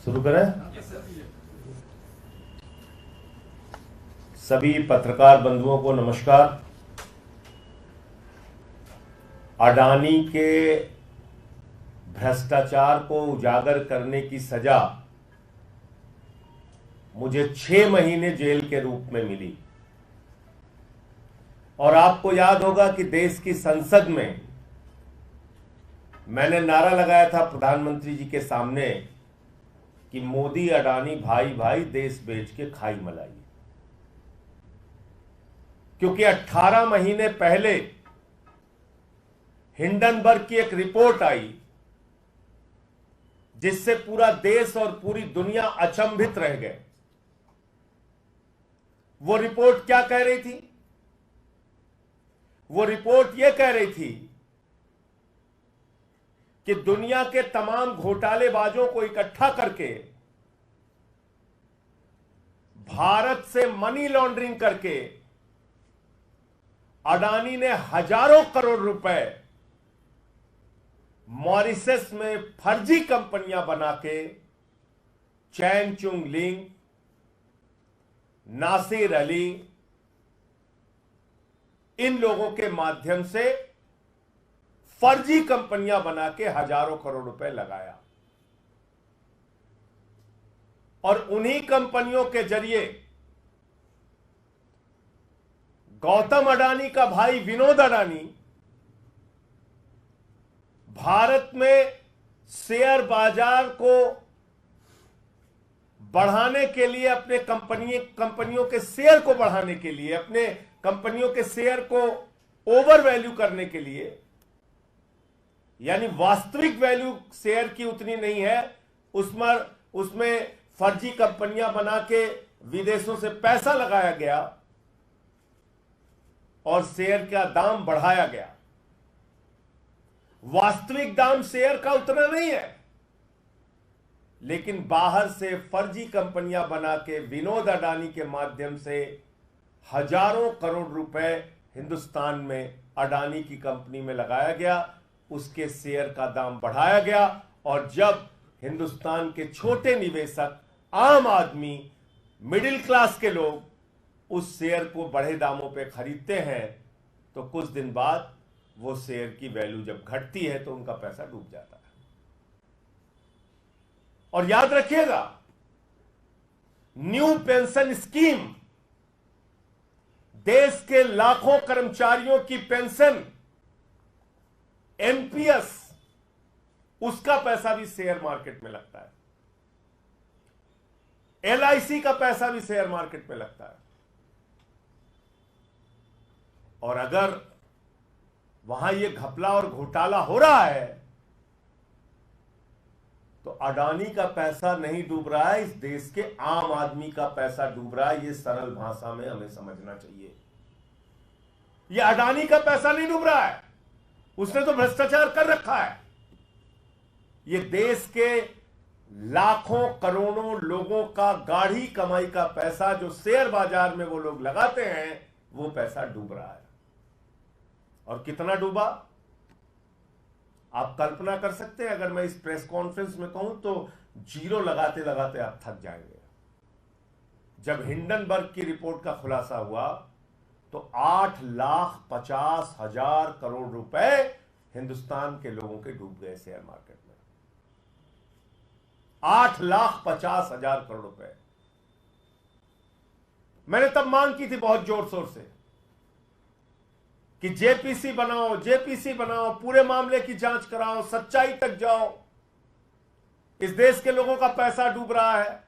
शुरू करें। सभी पत्रकार बंधुओं को नमस्कार। अडानी के भ्रष्टाचार को उजागर करने की सजा मुझे 6 महीने जेल के रूप में मिली। और आपको याद होगा कि देश की संसद में मैंने नारा लगाया था प्रधानमंत्री जी के सामने कि मोदी अडानी भाई भाई देश बेच के खाई मलाई। क्योंकि 18 महीने पहले हिंडनबर्ग की एक रिपोर्ट आई जिससे पूरा देश और पूरी दुनिया अचंभित रह गए। वो रिपोर्ट क्या कह रही थी? वो रिपोर्ट यह कह रही थी कि दुनिया के तमाम घोटालेबाजों को इकट्ठा करके भारत से मनी लॉन्ड्रिंग करके अडानी ने हजारों करोड़ रुपए मॉरिशस में फर्जी कंपनियां बना के चैन चुंग लिंग, नासिर अली, इन लोगों के माध्यम से फर्जी कंपनियां बना के हजारों करोड़ रुपए लगाया। और उन्हीं कंपनियों के जरिए गौतम अडानी का भाई विनोद अडानी भारत में शेयर बाजार को बढ़ाने के लिए, अपने कंपनियों के शेयर को बढ़ाने के लिए, अपने कंपनियों के शेयर को ओवर वैल्यू करने के लिए, यानी वास्तविक वैल्यू शेयर की उतनी नहीं है, उसमें फर्जी कंपनियां बना के विदेशों से पैसा लगाया गया और शेयर का दाम बढ़ाया गया। वास्तविक दाम शेयर का उतना नहीं है, लेकिन बाहर से फर्जी कंपनियां बना के विनोद अडानी के माध्यम से हजारों करोड़ रुपए हिंदुस्तान में अडानी की कंपनी में लगाया गया, उसके शेयर का दाम बढ़ाया गया। और जब हिंदुस्तान के छोटे निवेशक, आम आदमी, मिडिल क्लास के लोग उस शेयर को बढ़े दामों पे खरीदते हैं तो कुछ दिन बाद वो शेयर की वैल्यू जब घटती है तो उनका पैसा डूब जाता है। और याद रखिएगा, न्यू पेंशन स्कीम, देश के लाखों कर्मचारियों की पेंशन, एनपीएस, उसका पैसा भी शेयर मार्केट में लगता है। एलआईसी का पैसा भी शेयर मार्केट में लगता है। और अगर वहां ये घपला और घोटाला हो रहा है तो अडानी का पैसा नहीं डूब रहा है, इस देश के आम आदमी का पैसा डूब रहा है। ये सरल भाषा में हमें समझना चाहिए। ये अडानी का पैसा नहीं डूब रहा है, उसने तो भ्रष्टाचार कर रखा है। ये देश के लाखों करोड़ों लोगों का गाढ़ी कमाई का पैसा जो शेयर बाजार में वो लोग लगाते हैं, वो पैसा डूब रहा है। और कितना डूबा आप कल्पना कर सकते हैं? अगर मैं इस प्रेस कॉन्फ्रेंस में कहूं तो जीरो लगाते लगाते आप थक जाएंगे। जब हिंडनबर्ग की रिपोर्ट का खुलासा हुआ तो 8,50,000 करोड़ रुपए हिंदुस्तान के लोगों के डूब गए शेयर मार्केट में। 8,50,000 करोड़ रुपए। मैंने तब मांग की थी बहुत जोर शोर से कि जेपीसी बनाओ, जेपीसी बनाओ, पूरे मामले की जांच कराओ, सच्चाई तक जाओ। इस देश के लोगों का पैसा डूब रहा है।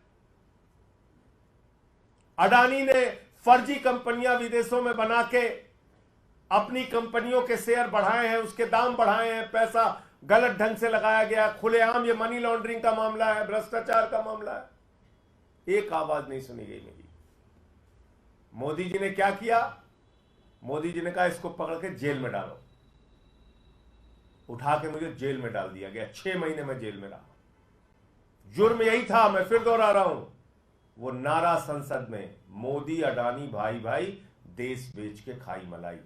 अडानी ने फर्जी कंपनियां विदेशों में बना के अपनी कंपनियों के शेयर बढ़ाए हैं, उसके दाम बढ़ाए हैं, पैसा गलत ढंग से लगाया गया। खुलेआम ये मनी लॉन्ड्रिंग का मामला है, भ्रष्टाचार का मामला है। एक आवाज नहीं सुनी गई मेरी। मोदी जी ने क्या किया? मोदी जी ने कहा इसको पकड़ के जेल में डालो। उठा के मुझे जेल में डाल दिया गया। 6 महीने में जेल में रहा। जुर्म यही था, मैं फिर दोहरा रहा हूं, वो नारा संसद में, मोदी अडानी भाई भाई देश बेच के खाई मलाई।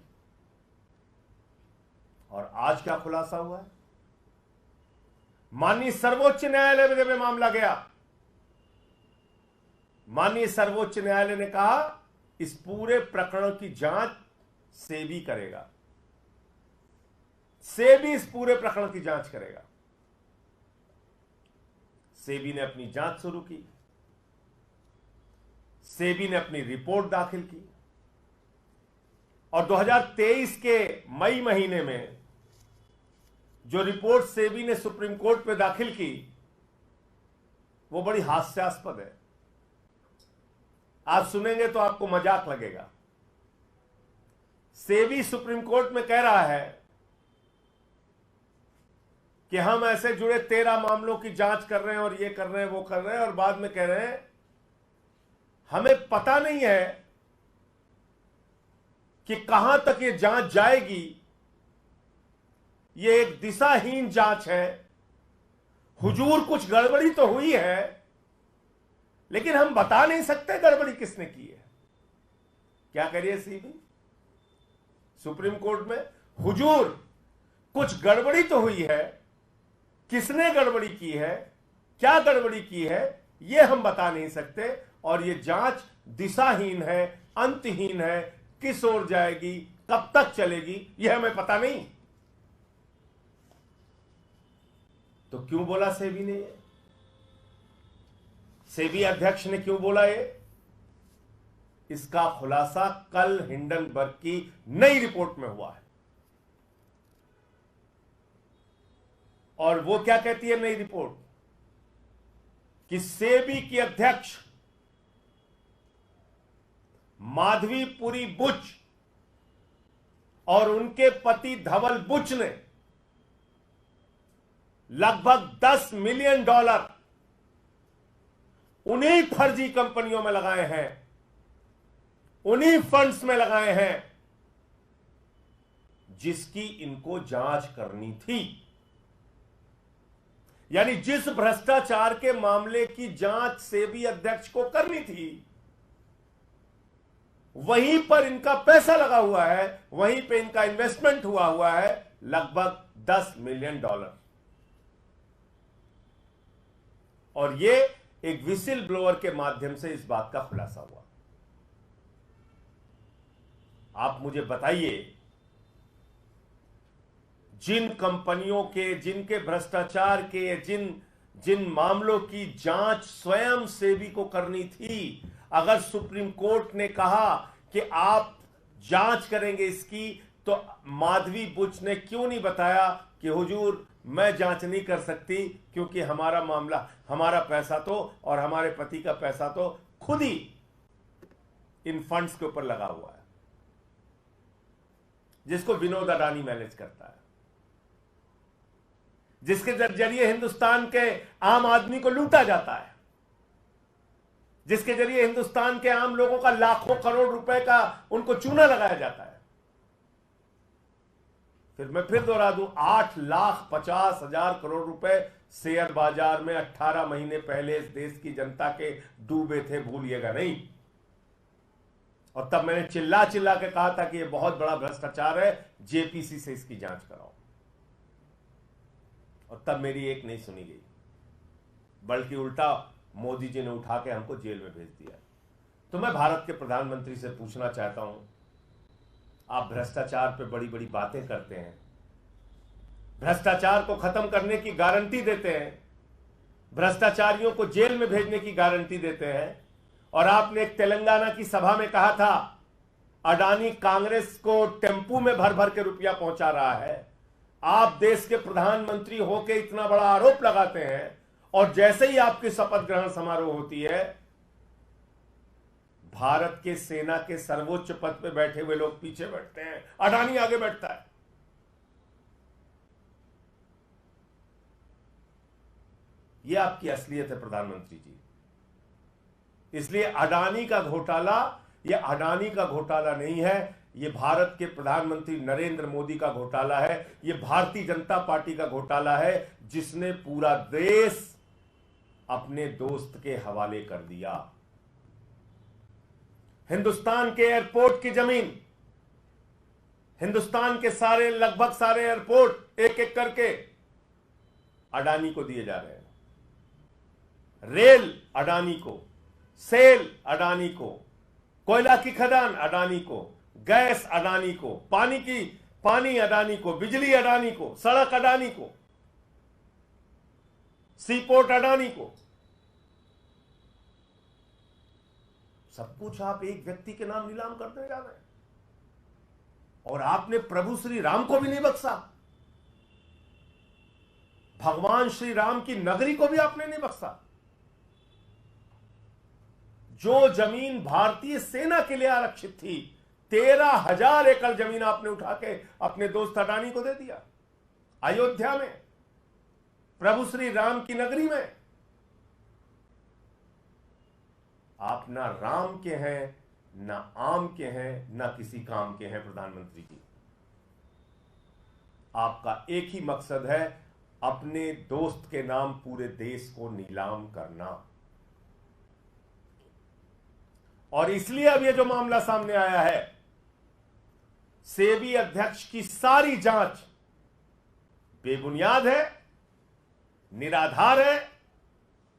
और आज क्या खुलासा हुआ है? माननीय सर्वोच्च न्यायालय में जब मामला गया माननीय सर्वोच्च न्यायालय ने कहा इस पूरे प्रकरण की जांच सेबी करेगा, सेबी इस पूरे प्रकरण की जांच करेगा। सेबी ने अपनी जांच शुरू की, सेबी ने अपनी रिपोर्ट दाखिल की और 2023 के मई महीने में जो रिपोर्ट सेबी ने सुप्रीम कोर्ट में दाखिल की वो बड़ी हास्यास्पद है। आप सुनेंगे तो आपको मजाक लगेगा। सेबी सुप्रीम कोर्ट में कह रहा है कि हम ऐसे जुड़े 13 मामलों की जांच कर रहे हैं और ये कर रहे हैं वो कर रहे हैं, और बाद में कह रहे हैं हमें पता नहीं है कि कहां तक ये जांच जाएगी, ये एक दिशाहीन जांच है। हुजूर कुछ गड़बड़ी तो हुई है लेकिन हम बता नहीं सकते गड़बड़ी किसने की है। क्या करिए सीबी सुप्रीम कोर्ट में, हुजूर कुछ गड़बड़ी तो हुई है, किसने गड़बड़ी की है, क्या गड़बड़ी की है, यह हम बता नहीं सकते, और यह जांच दिशाहीन है, अंतहीन है, किस ओर जाएगी, कब तक चलेगी, यह हमें पता नहीं। तो क्यों बोला सेबी ने? सेबी अध्यक्ष ने क्यों बोला ये? इसका खुलासा कल हिंडनबर्ग की नई रिपोर्ट में हुआ है। और वो क्या कहती है नई रिपोर्ट? कि सेबी की अध्यक्ष माधवीपुरी बुच और उनके पति धवल बुच ने लगभग $10 मिलियन उन्हीं फर्जी कंपनियों में लगाए हैं, उन्हीं फंड्स में लगाए हैं जिसकी इनको जांच करनी थी। यानी जिस भ्रष्टाचार के मामले की जांच सेबी अध्यक्ष को करनी थी, वहीं पर इनका पैसा लगा हुआ है, वहीं पे इनका इन्वेस्टमेंट हुआ है लगभग $10 मिलियन। और ये एक विसिल ब्लोअर के माध्यम से इस बात का खुलासा हुआ। आप मुझे बताइए, जिन कंपनियों के, जिनके भ्रष्टाचार के, जिन मामलों की जांच स्वयं सेबी को करनी थी, अगर सुप्रीम कोर्ट ने कहा कि आप जांच करेंगे इसकी, तो माधवी बुच ने क्यों नहीं बताया कि हुजूर मैं जांच नहीं कर सकती क्योंकि हमारा मामला, हमारा पैसा तो और हमारे पति का पैसा तो खुद ही इन फंड्स के ऊपर लगा हुआ है जिसको विनोद अडानी मैनेज करता है, जिसके जरिए हिंदुस्तान के आम आदमी को लूटा जाता है, जिसके जरिए हिंदुस्तान के आम लोगों का लाखों करोड़ रुपए का उनको चूना लगाया जाता है। फिर मैं फिर दोहरा दूं, 8,50,000 करोड़ रुपए शेयर बाजार में 18 महीने पहले इस देश की जनता के डूबे थे, भूलिएगा नहीं। और तब मैंने चिल्ला चिल्ला के कहा था कि यह बहुत बड़ा भ्रष्टाचार है, जेपीसी से इसकी जांच कराओ। और तब मेरी एक नहीं सुनी गई, बल्कि उल्टा मोदी जी ने उठा के हमको जेल में भेज दिया। तो मैं भारत के प्रधानमंत्री से पूछना चाहता हूं, आप भ्रष्टाचार पे बड़ी बड़ी बातें करते हैं, भ्रष्टाचार को खत्म करने की गारंटी देते हैं, भ्रष्टाचारियों को जेल में भेजने की गारंटी देते हैं, और आपने एक तेलंगाना की सभा में कहा था अडानी कांग्रेस को टेम्पू में भर भर के रुपया पहुंचा रहा है। आप देश के प्रधानमंत्री होकर इतना बड़ा आरोप लगाते हैं और जैसे ही आपकी शपथ ग्रहण समारोह होती है, भारत के सेना के सर्वोच्च पद पे बैठे हुए लोग पीछे बैठते हैं, अडानी आगे बैठता है। यह आपकी असलियत है प्रधानमंत्री जी। इसलिए अडानी का घोटाला यह अडानी का घोटाला नहीं है, यह भारत के प्रधानमंत्री नरेंद्र मोदी का घोटाला है, यह भारतीय जनता पार्टी का घोटाला है, जिसने पूरा देश अपने दोस्त के हवाले कर दिया। हिंदुस्तान के एयरपोर्ट की जमीन, हिंदुस्तान के सारे, लगभग सारे एयरपोर्ट एक एक करके अडानी को दिए जा रहे हैं। रेल अडानी को, सेल अडानी को, कोयला की खदान अडानी को, गैस अडानी को, पानी अडानी को, बिजली अडानी को, सड़क अडानी को, सीपोर्ट अडानी को। सब कुछ आप एक व्यक्ति के नाम नीलाम करने जा रहे हैं। और आपने प्रभु श्री राम को भी नहीं बख्शा, भगवान श्री राम की नगरी को भी आपने नहीं बख्शा। जो जमीन भारतीय सेना के लिए आरक्षित थी, 13,000 एकड़ जमीन आपने उठा के अपने दोस्त अडानी को दे दिया, अयोध्या में, प्रभु श्री राम की नगरी में। आप ना राम के हैं, ना आम के हैं, ना किसी काम के हैं प्रधानमंत्री जी। आपका एक ही मकसद है, अपने दोस्त के नाम पूरे देश को नीलाम करना। और इसलिए अब ये जो मामला सामने आया है, सेबी अध्यक्ष की सारी जांच बेबुनियाद है, निराधार है,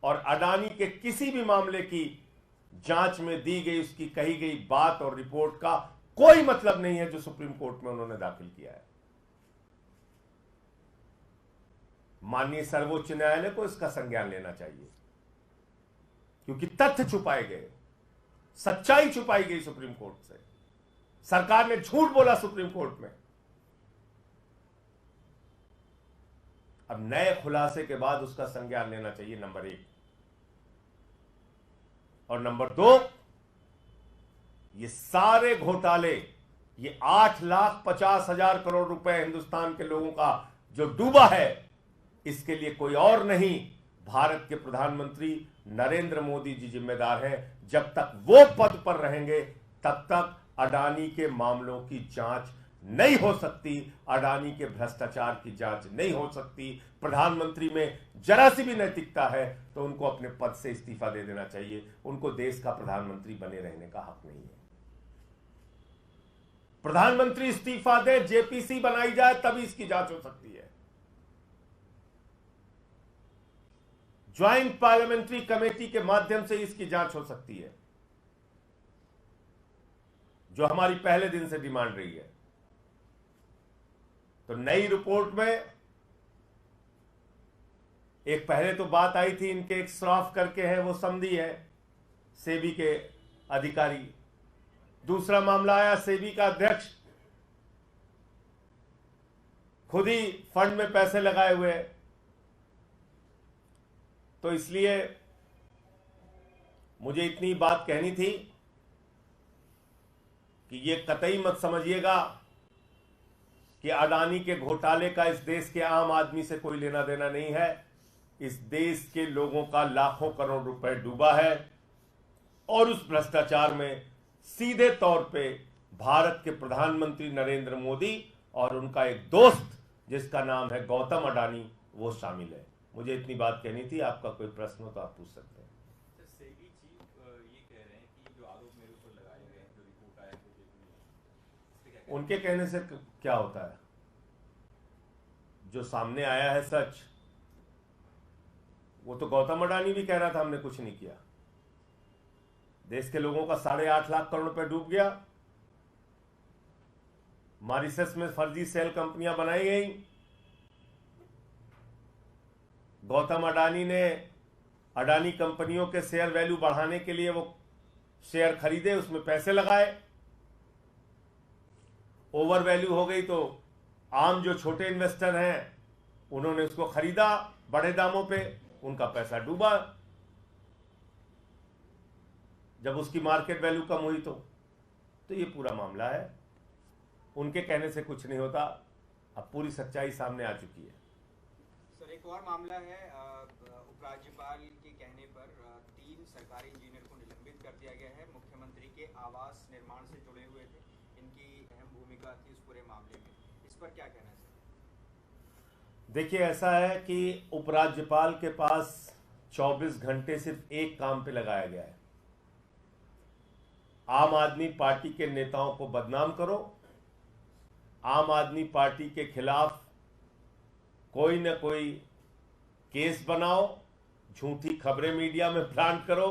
और अडानी के किसी भी मामले की जांच में दी गई, उसकी कही गई बात और रिपोर्ट का कोई मतलब नहीं है जो सुप्रीम कोर्ट में उन्होंने दाखिल किया है। माननीय सर्वोच्च न्यायालय को इसका संज्ञान लेना चाहिए, क्योंकि तथ्य छुपाए गए, सच्चाई छुपाई गई सुप्रीम कोर्ट से। सरकार ने झूठ बोला सुप्रीम कोर्ट में। अब नए खुलासे के बाद उसका संज्ञान लेना चाहिए, नंबर 1। और नंबर 2, ये सारे घोटाले, ये 8,50,000 करोड़ रुपए हिंदुस्तान के लोगों का जो डूबा है, इसके लिए कोई और नहीं, भारत के प्रधानमंत्री नरेंद्र मोदी जी जिम्मेदार हैं। जब तक वो पद पर रहेंगे, तब तक अडानी के मामलों की जांच नहीं हो सकती, अडानी के भ्रष्टाचार की जांच नहीं हो सकती। प्रधानमंत्री में जरा सी भी नैतिकता है तो उनको अपने पद से इस्तीफा दे देना चाहिए। उनको देश का प्रधानमंत्री बने रहने का हक नहीं है। प्रधानमंत्री इस्तीफा दे, जेपीसी बनाई जाए, तभी इसकी जांच हो सकती है। ज्वाइंट पार्लियामेंट्री कमेटी के माध्यम से इसकी जांच हो सकती है, जो हमारी पहले दिन से डिमांड रही है। तो नई रिपोर्ट में एक पहले तो बात आई थी, इनके एक श्राफ करके है, वो समधी है, सेबी के अधिकारी। दूसरा मामला आया, सेबी का अध्यक्ष खुद ही फंड में पैसे लगाए हुए। तो इसलिए मुझे इतनी बात कहनी थी कि ये कतई मत समझिएगा कि अडानी के घोटाले का इस देश के आम आदमी से कोई लेना देना नहीं है। इस देश के लोगों का लाखों करोड़ रुपए डूबा है, और उस भ्रष्टाचार में सीधे तौर पे भारत के प्रधानमंत्री नरेंद्र मोदी और उनका एक दोस्त जिसका नाम है गौतम अडानी, वो शामिल है। मुझे इतनी बात कहनी थी। आपका कोई प्रश्न हो तो आप पूछ सकते हैं। सेबी चीफ ये कह रहे हैं कि जो आरोप मेरे ऊपर लगाए गए हैं, जो रिपोर्ट आया है, उनके कहने से क्या होता है? जो सामने आया है सच, वो तो गौतम अडानी भी कह रहा था हमने कुछ नहीं किया। देश के लोगों का 8.5 लाख करोड़ रुपए डूब गया। मॉरिशस में फर्जी सेल कंपनियां बनाई गई। गौतम अडानी ने अडानी कंपनियों के शेयर वैल्यू बढ़ाने के लिए वो शेयर खरीदे, उसमें पैसे लगाए, ओवर वैल्यू हो गई तो आम जो छोटे इन्वेस्टर हैं उन्होंने उसको खरीदा बड़े दामों पे, उनका पैसा डूबा। जब उसकी मार्केट वैल्यू कम हुई तो ये पूरा मामला है। उनके कहने से कुछ नहीं होता, अब पूरी सच्चाई सामने आ चुकी है। सर, एक और मामला है, उपराज्यपाल के कहने पर 3 सरकारी इंजीनियर को निलंबित कर दिया गया है। मुख्यमंत्री के आवास निर्माण से जुड़े हुए थे, इनकी अहम भूमिका थी इस पूरे मामले में। इस पर क्या कहना है सर? देखिए, ऐसा है कि उपराज्यपाल के पास 24 घंटे सिर्फ एक काम पे लगाया गया है, आम आदमी पार्टी के नेताओं को बदनाम करो, आम आदमी पार्टी के खिलाफ कोई न कोई केस बनाओ, झूठी खबरें मीडिया में प्लांट करो,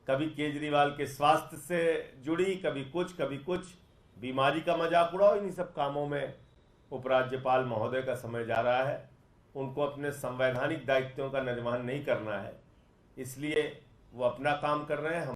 कभी केजरीवाल के स्वास्थ्य से जुड़ी, कभी कुछ बीमारी का मजाक उड़ाओ। इन्हीं सब कामों में उपराज्यपाल महोदय का समय जा रहा है। उनको अपने संवैधानिक दायित्वों का निर्वहन नहीं करना है, इसलिए वो अपना काम कर रहे हैं।